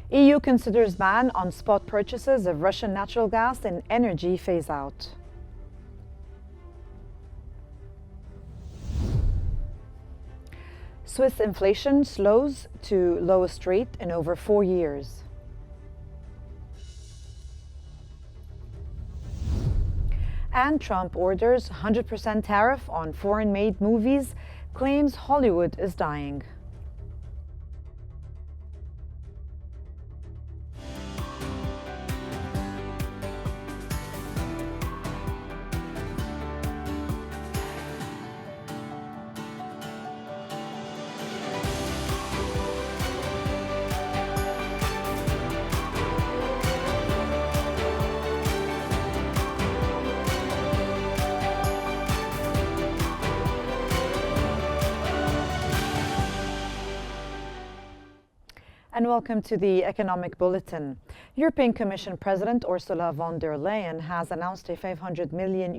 EU considers ban on spot purchases of Russian natural gas in energy phase-out. Swiss inflation slows to lowest rate in over 4 years. And Trump orders 100% tariff on foreign-made movies, claims Hollywood is dying. And welcome to the Economic Bulletin. European Commission President Ursula von der Leyen has announced a €500 million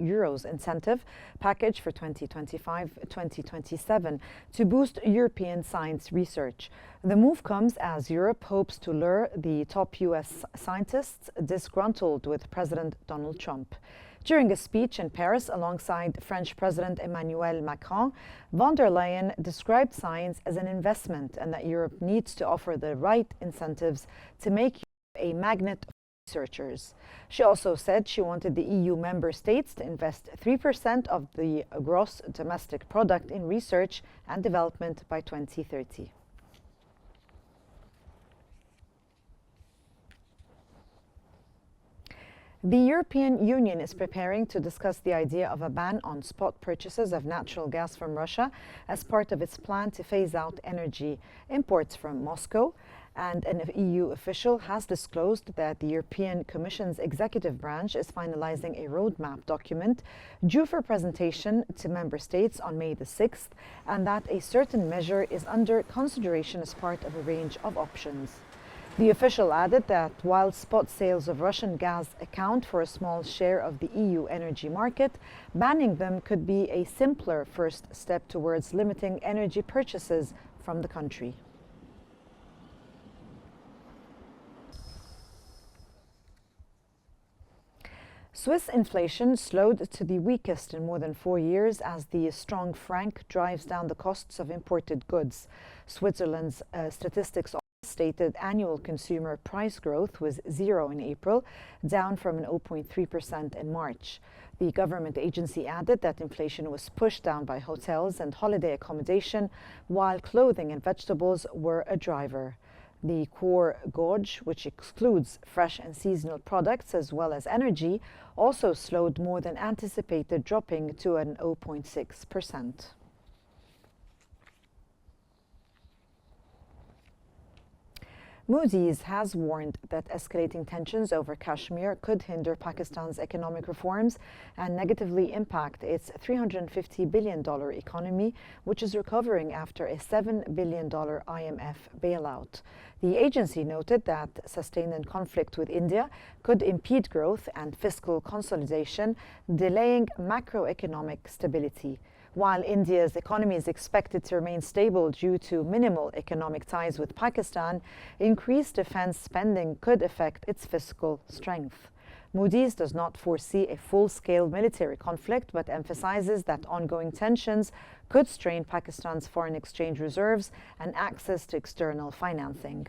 incentive package for 2025-2027 to boost European science research. The move comes as Europe hopes to lure the top US scientists disgruntled with President Donald Trump. During a speech in Paris alongside French President Emmanuel Macron, von der Leyen described science as an investment and that Europe needs to offer the right incentives to make Europe a magnet for researchers. She also said she wanted the EU member states to invest 3% of the gross domestic product in research and development by 2030. The European Union is preparing to discuss the idea of a ban on spot purchases of natural gas from Russia as part of its plan to phase out energy imports from Moscow. And an EU official has disclosed that the European Commission's executive branch is finalizing a roadmap document due for presentation to member states on May the 6th, and that a certain measure is under consideration as part of a range of options. The official added that while spot sales of Russian gas account for a small share of the EU energy market, banning them could be a simpler first step towards limiting energy purchases from the country. Swiss inflation slowed to the weakest in more than 4 years as the strong franc drives down the costs of imported goods. Switzerland's statistics stated annual consumer price growth was 0 in April, down from an 0.3% in March. The government agency added that inflation was pushed down by hotels and holiday accommodation, while clothing and vegetables were a driver. The core gauge, which excludes fresh and seasonal products as well as energy, also slowed more than anticipated, dropping to an 0.6%. Moody's has warned that escalating tensions over Kashmir could hinder Pakistan's economic reforms and negatively impact its $350 billion economy, which is recovering after a $7 billion IMF bailout. The agency noted that sustained conflict with India could impede growth and fiscal consolidation, delaying macroeconomic stability. While India's economy is expected to remain stable due to minimal economic ties with Pakistan, increased defense spending could affect its fiscal strength. Moody's does not foresee a full-scale military conflict, but emphasizes that ongoing tensions could strain Pakistan's foreign exchange reserves and access to external financing.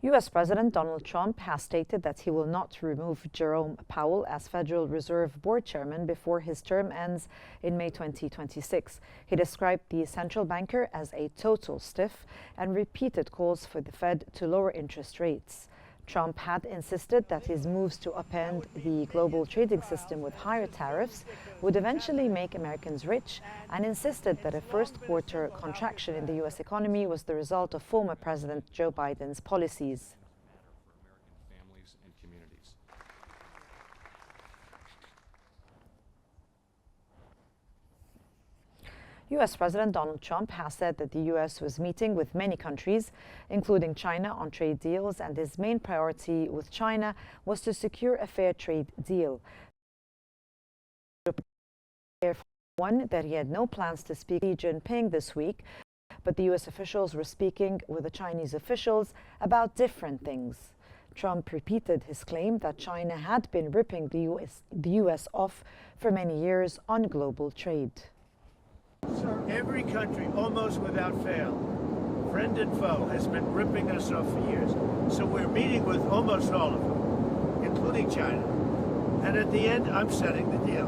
U.S. President Donald Trump has stated that he will not remove Jerome Powell as Federal Reserve Board Chairman before his term ends in May 2026. He described the central banker as a total stiff and repeated calls for the Fed to lower interest rates. Trump had insisted that his moves to upend the global trading system with higher tariffs would eventually make Americans rich, and insisted that a first-quarter contraction in the U.S. economy was the result of former President Joe Biden's policies. U.S. President Donald Trump has said that the U.S. was meeting with many countries, including China, on trade deals, and his main priority with China was to secure a fair trade deal. One that he had no plans to speak to Xi Jinping this week, but the U.S. officials were speaking with the Chinese officials about different things. Trump repeated his claim that China had been ripping the U.S. off for many years on global trade. Sir, every country, almost without fail, friend and foe, has been ripping us off for years. So we're meeting with almost all of them, including China. And at the end, I'm setting the deal.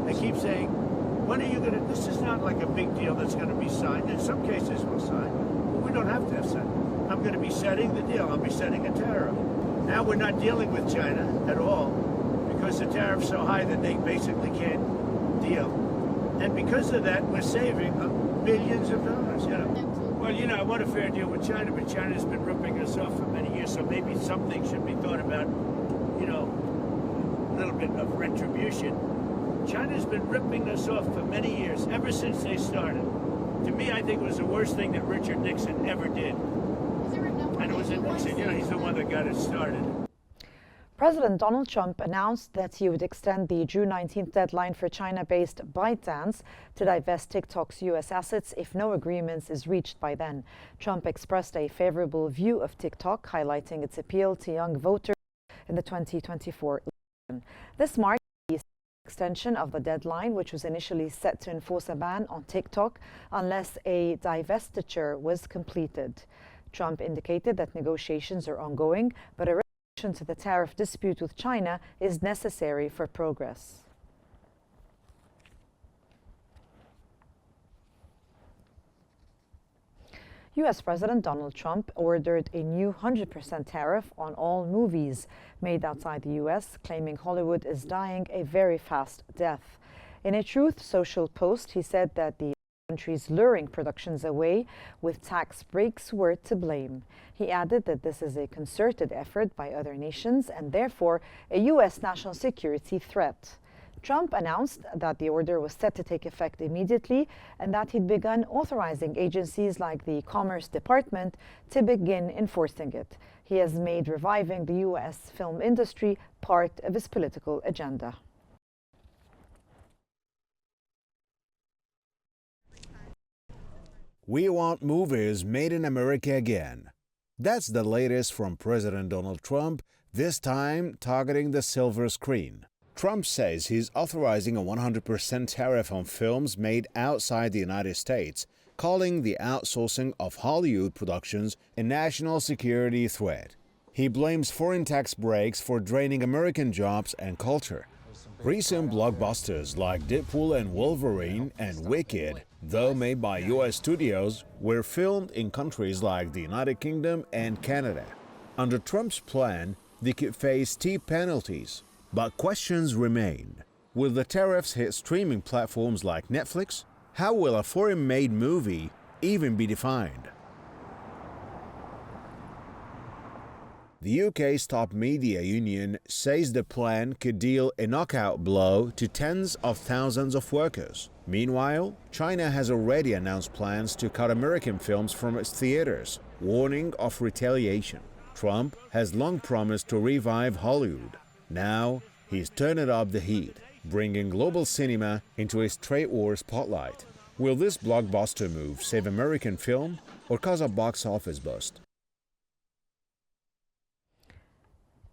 They keep saying, when are you going to, this is not like a big deal that's going to be signed. In some cases we'll sign, but we don't have to have signed. I'm going to be setting the deal. I'll be setting a tariff. Now we're not dealing with China at all because the tariff's so high that they basically can't deal. And because of that, we're saving billions of dollars, Well, I want a fair deal with China, but China's been ripping us off for many years, so maybe something should be thought about, a little bit of retribution. China's been ripping us off for many years, ever since they started. To me, I think it was the worst thing that Richard Nixon ever did. And it was Nixon, he's the one that got it started. President Donald Trump announced that he would extend the June 19th deadline for China-based ByteDance to divest TikTok's U.S. assets if no agreement is reached by then. Trump expressed a favorable view of TikTok, highlighting its appeal to young voters in the 2024 election. This marks the extension of the deadline, which was initially set to enforce a ban on TikTok unless a divestiture was completed. Trump indicated that negotiations are ongoing, but a resolution to the tariff dispute with China is necessary for progress. U.S. President Donald Trump ordered a new 100% tariff on all movies made outside the U.S., claiming Hollywood is dying a very fast death. In a Truth Social post, he said that the countries luring productions away with tax breaks were to blame. He added that this is a concerted effort by other nations and therefore a U.S. national security threat. Trump announced that the order was set to take effect immediately and that he'd begun authorizing agencies like the Commerce Department to begin enforcing it. He has made reviving the U.S. film industry part of his political agenda. We want movies made in America again. That's the latest from President Donald Trump, this time targeting the silver screen. Trump says he's authorizing a 100% tariff on films made outside the United States, calling the outsourcing of Hollywood productions a national security threat. He blames foreign tax breaks for draining American jobs and culture. Recent blockbusters like Deadpool and Wolverine and Wicked, though made by U.S. studios, were filmed in countries like the United Kingdom and Canada. Under Trump's plan, they could face steep penalties. But questions remain. Will the tariffs hit streaming platforms like Netflix? How will a foreign-made movie even be defined? The UK's top media union says the plan could deal a knockout blow to tens of thousands of workers. Meanwhile, China has already announced plans to cut American films from its theaters, warning of retaliation. Trump has long promised to revive Hollywood. Now, he's turning up the heat, bringing global cinema into a trade war spotlight. Will this blockbuster move save American film or cause a box office bust?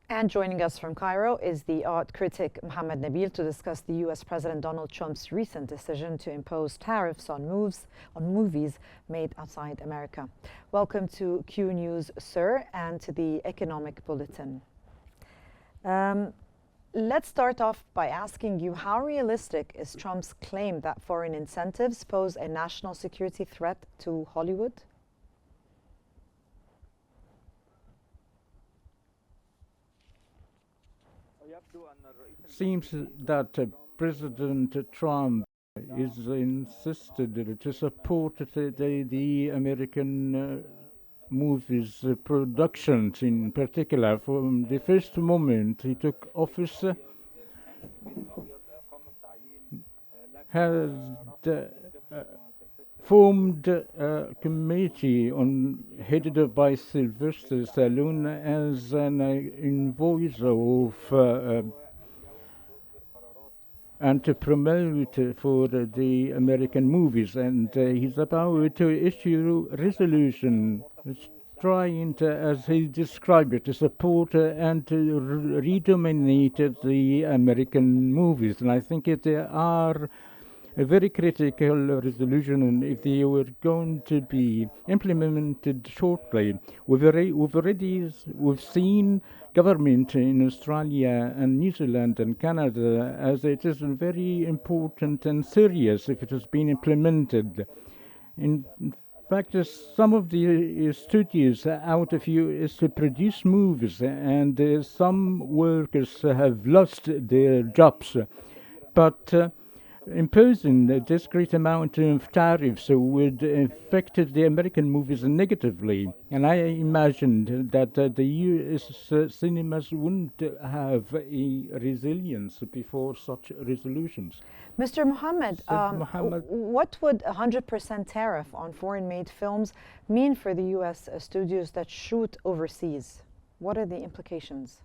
And joining us from Cairo is the art critic Mohammed Nabil to discuss the U.S. President Donald Trump's recent decision to impose tariffs on movies made outside America. Welcome to Q News, sir, and to the Economic Bulletin. Let's start off by asking you, how realistic is Trump's claim that foreign incentives pose a national security threat to Hollywood? Seems that President Trump is insisted to support the American movies productions in particular. From the first moment he took office, has formed a committee headed by Sylvester Stallone as an invoice of and to promote for the American movies, and he's about to issue resolution trying to, as he described it, to support and to redominate the American movies. And I think there are a very critical resolution, and if they were going to be implemented shortly, we've seen government in Australia and New Zealand and Canada as it is very important and serious if it has been implemented. In fact, some of the studios out of you is to produce movies, and some workers have lost their jobs, but imposing this great amount of tariffs would affect the American movies negatively. And I imagined that the US cinemas wouldn't have a resilience before such resolutions. Mr. Mohammed, Mohammed. what would a 100% tariff on foreign-made films mean for the US studios that shoot overseas? What are the implications?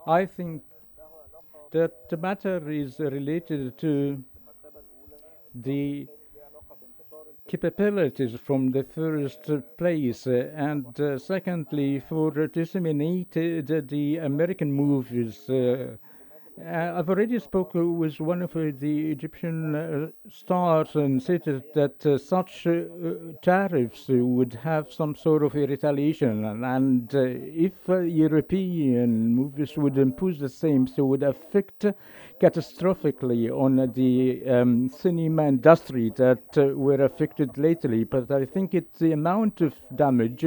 I think that the matter is related to the capabilities from the first place, and secondly, for disseminated the American movies. I've already spoken with one of the Egyptian stars and said that such tariffs would have some sort of a retaliation, and if European movies would impose the same, so it would affect catastrophically on the cinema industry that were affected lately. But I think the amount of damage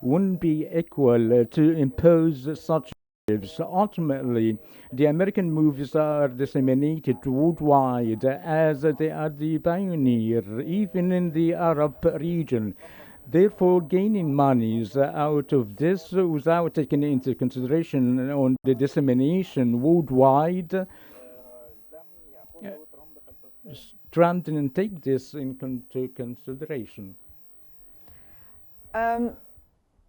wouldn't be equal to impose such. Ultimately, the American movies are disseminated worldwide as they are the pioneer, even in the Arab region. Therefore, gaining monies out of this without taking into consideration on the dissemination worldwide, Trump didn't take this into consideration.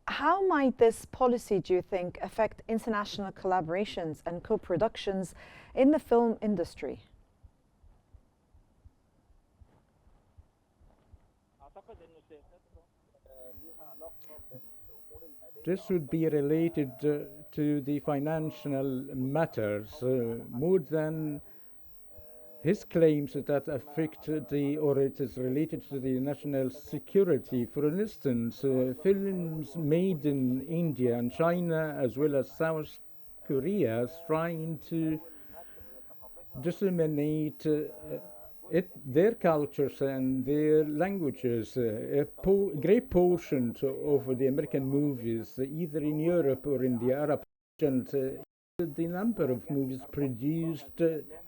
How might this policy, do you think, affect international collaborations and co-productions in the film industry? This would be related to the financial matters more than his claims that affect or it is related to the national security. For instance, films made in India and China as well as South Korea is trying to disseminate their cultures and their languages. A great portion of the American movies, either in Europe or in the Arab regions, the number of movies produced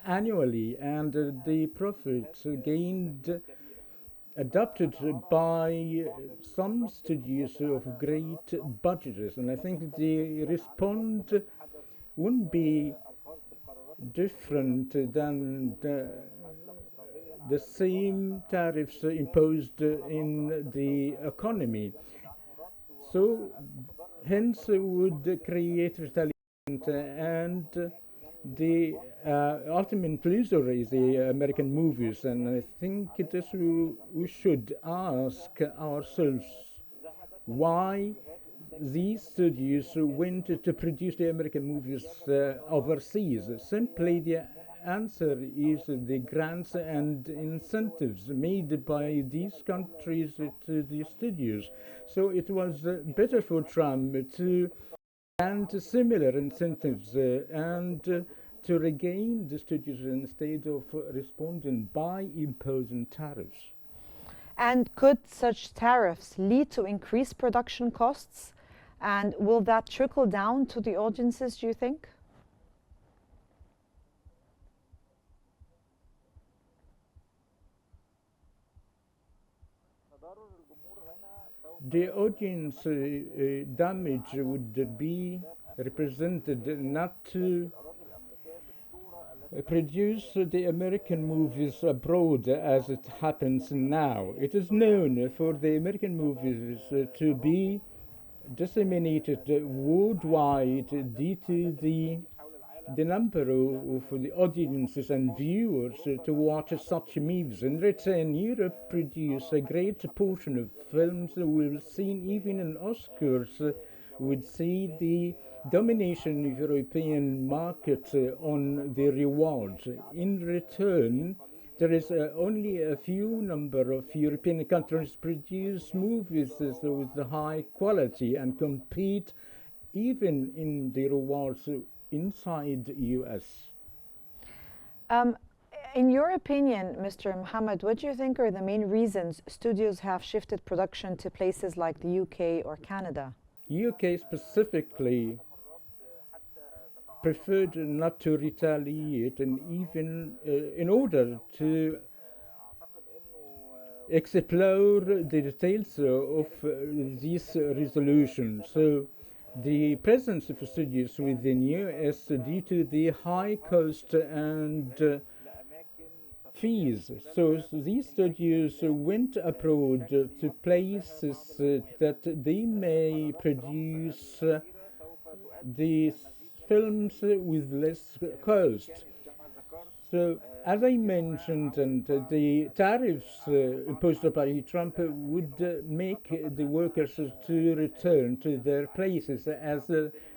annually and the profits gained adopted by some studios of great budgets. And I think the response wouldn't be different than the same tariffs imposed in the economy. So hence would create retaliation, and the ultimate loser is the American movies. And I think we should ask ourselves why these studios went to produce the American movies overseas. Simply the answer is the grants and incentives made by these countries to the studios. So it was better for Trump to grant similar incentives and to regain the studios instead of responding by imposing tariffs. And could such tariffs lead to increased production costs? And will that trickle down to the audiences, do you think? The audience damage would be represented not to produce the American movies abroad as it happens now. It is known for the American movies to be disseminated worldwide due to the number of the audiences and viewers to watch such movies. In return, Europe produces a great portion of films we've seen even in Oscars would see the domination of European market on the rewards. In return, there is only a few number of European countries produce movies with high quality and compete even in the rewards inside the US. In your opinion, Mr. Mohammed, what do you think are the main reasons studios have shifted production to places like the UK or Canada? UK specifically preferred not to retaliate, and even in order to explore the details of these resolutions. So the presence of studios within US due to the high cost and fees. So these studios went abroad to places that they may produce these films with less cost. So, as I mentioned, and the tariffs imposed by Trump would make the workers to return to their places, as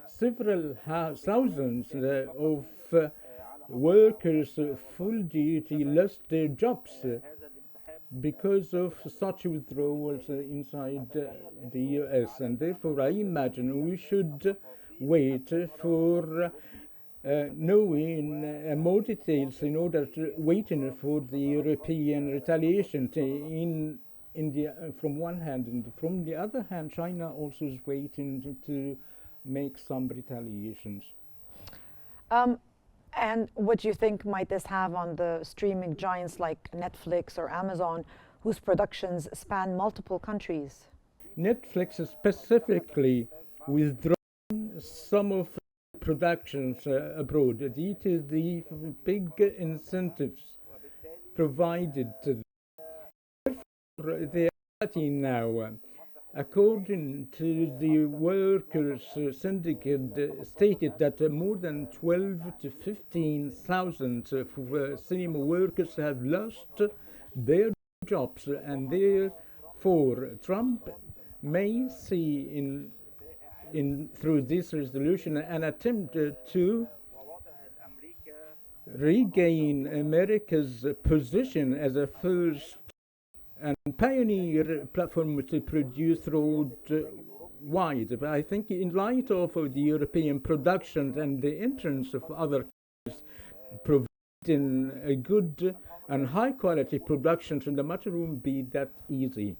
several thousands of workers full duty lost their jobs because of such withdrawals inside the US, and therefore I imagine we should wait for knowing more details in order to waiting for the European retaliation in India from one hand, and from the other hand China also is waiting to make some retaliations. And what do you think might this have on the streaming giants like Netflix or Amazon, whose productions span multiple countries? Netflix specifically withdrawn some of the productions abroad due to the big incentives provided to them. Therefore, they are now, according to the workers' syndicate, stated that more than 12 to 15,000 cinema workers have lost their jobs, and therefore Trump may see in through this resolution an attempt to regain America's position as a first and pioneer platform to produce worldwide. But I think in light of the European production and the entrance of other countries providing a good and high quality production, so the matter won't be that easy.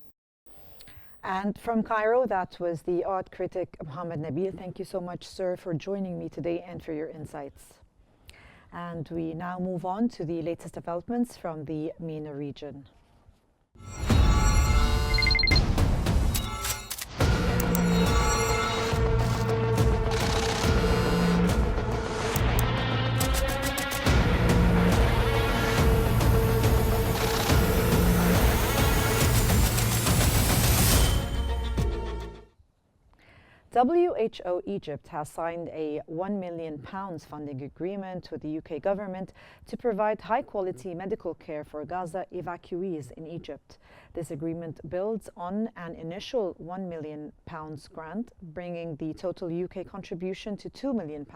And from Cairo, that was the art critic Mohammed Nabil. Thank you so much, sir, for joining me today and for your insights. And we now move on to the latest developments from the MENA region. WHO Egypt has signed a £1 million funding agreement with the UK government to provide high-quality medical care for Gaza evacuees in Egypt. This agreement builds on an initial £1 million grant, bringing the total UK contribution to £2 million.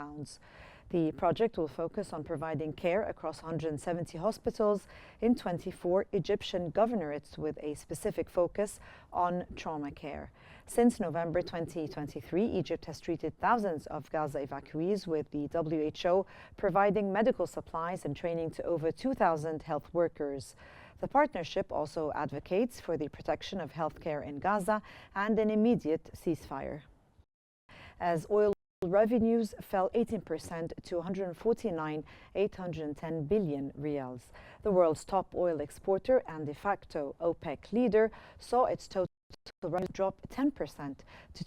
The project will focus on providing care across 170 hospitals in 24 Egyptian governorates with a specific focus on trauma care. Since November 2023, Egypt has treated thousands of Gaza evacuees, with the WHO providing medical supplies and training to over 2,000 health workers. The partnership also advocates for the protection of healthcare in Gaza and an immediate ceasefire. As oil revenues fell 18% to 149,810 billion riyals. The world's top oil exporter and de facto OPEC leader saw its total revenues dropped 10% to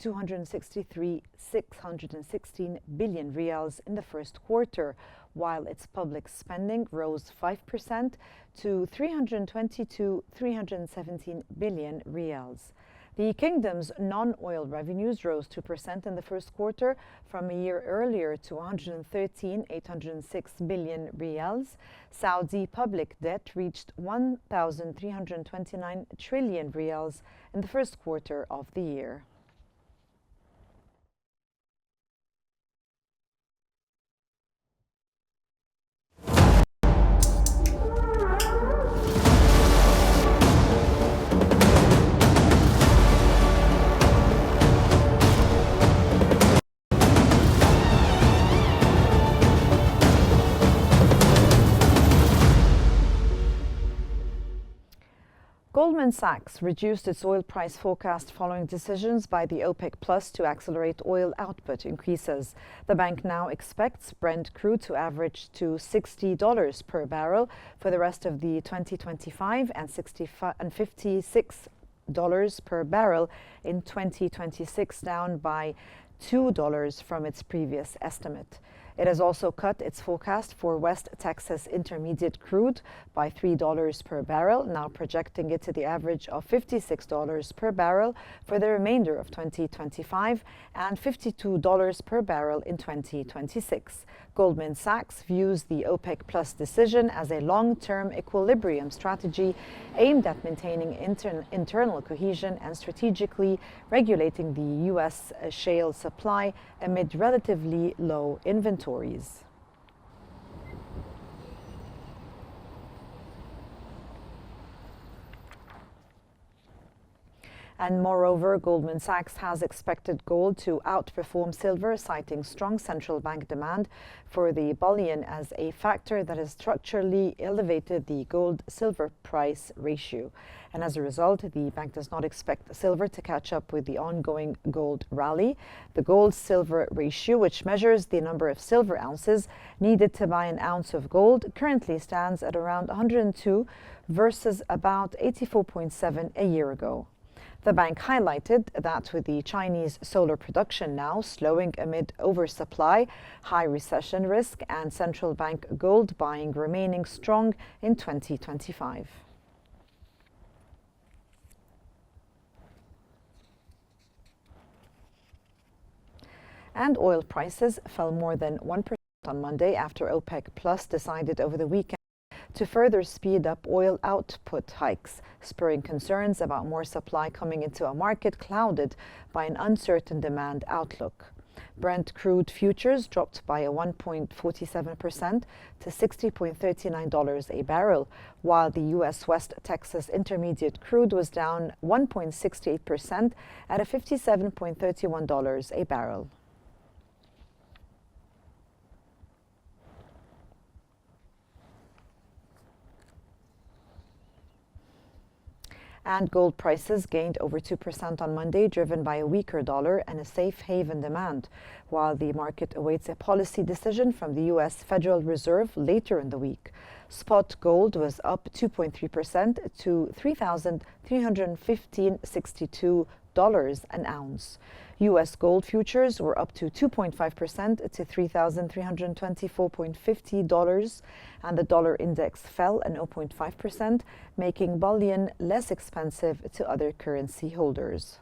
616 billion riyals in the first quarter, while its public spending rose 5% to 317 billion riyals. The kingdom's non-oil revenues rose 2% in the first quarter from a year earlier to 806 billion riyals. Saudi public debt reached 1,329 trillion riyals in the first quarter of the year. Goldman Sachs reduced its oil price forecast following decisions by the OPEC Plus to accelerate oil output increases. The bank now expects Brent crude to average to $60 per barrel for the rest of the 2025 and $56 per barrel in 2026, down by $2 from its previous estimate. It has also cut its forecast for West Texas Intermediate crude by $3 per barrel, now projecting it to the average of $56 per barrel for the remainder of 2025 and $52 per barrel in 2026. Goldman Sachs views the OPEC Plus decision as a long-term equilibrium strategy aimed at maintaining internal cohesion and strategically regulating the U.S. shale supply amid relatively low inventories. And moreover, Goldman Sachs has expected gold to outperform silver, citing strong central bank demand for the bullion as a factor that has structurally elevated the gold-silver price ratio. And as a result, the bank does not expect silver to catch up with the ongoing gold rally. The gold-silver ratio, which measures the number of silver ounces needed to buy an ounce of gold, currently stands at around 102 versus about 84.7 a year ago. The bank highlighted that with the Chinese solar production now slowing amid oversupply, high recession risk, and central bank gold buying remaining strong in 2025. And oil prices fell more than 1% on Monday after OPEC Plus decided over the weekend to further speed up oil output hikes, spurring concerns about more supply coming into a market clouded by an uncertain demand outlook. Brent crude futures dropped by 1.47% to $60.39 a barrel, while the U.S. West Texas Intermediate crude was down 1.68% at $57.31 a barrel. And gold prices gained over 2% on Monday, driven by a weaker dollar and a safe haven demand, while the market awaits a policy decision from the U.S. Federal Reserve later in the week. Spot gold was up 2.3% to $3,315.62 an ounce. U.S. gold futures were up to 2.5% to $3,324.50, and the dollar index fell 0.5%, making bullion less expensive to other currency holders.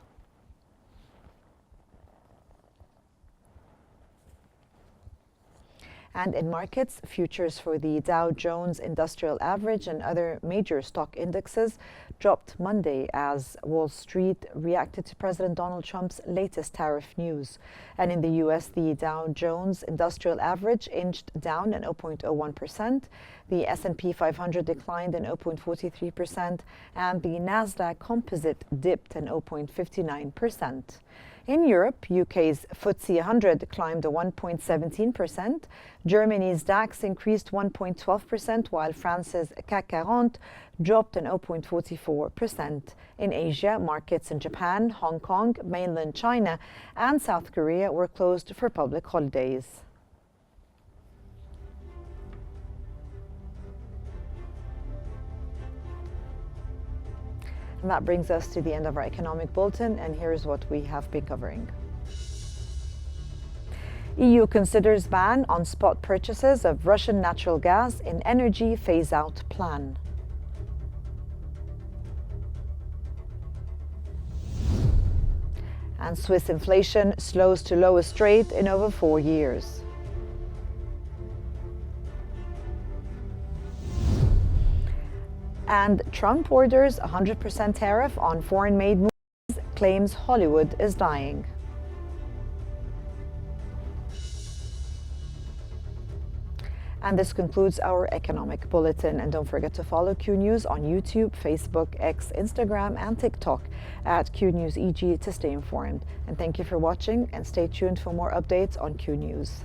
And in markets, futures for the Dow Jones Industrial Average and other major stock indexes dropped Monday as Wall Street reacted to President Donald Trump's latest tariff news. And in the U.S., the Dow Jones Industrial Average inched down 0.01%, the S&P 500 declined 0.43%, and the Nasdaq Composite dipped 0.59%. In Europe, UK's FTSE 100 climbed 1.17%, Germany's DAX increased 1.12%, while France's CAC 40 dropped 0.44%. In Asia, markets in Japan, Hong Kong, mainland China, and South Korea were closed for public holidays. And that brings us to the end of our economic bulletin, and here's what we have been covering. EU considers ban on spot purchases of Russian natural gas in energy phase-out plan. And Swiss inflation slows to lowest rate in over 4 years. And Trump orders 100% tariff on foreign-made movies, claims Hollywood is dying. And this concludes our economic bulletin. And don't forget to follow Qnews on YouTube, Facebook, X, Instagram, and TikTok at Qnews EG to stay informed. And thank you for watching, and stay tuned for more updates on Qnews.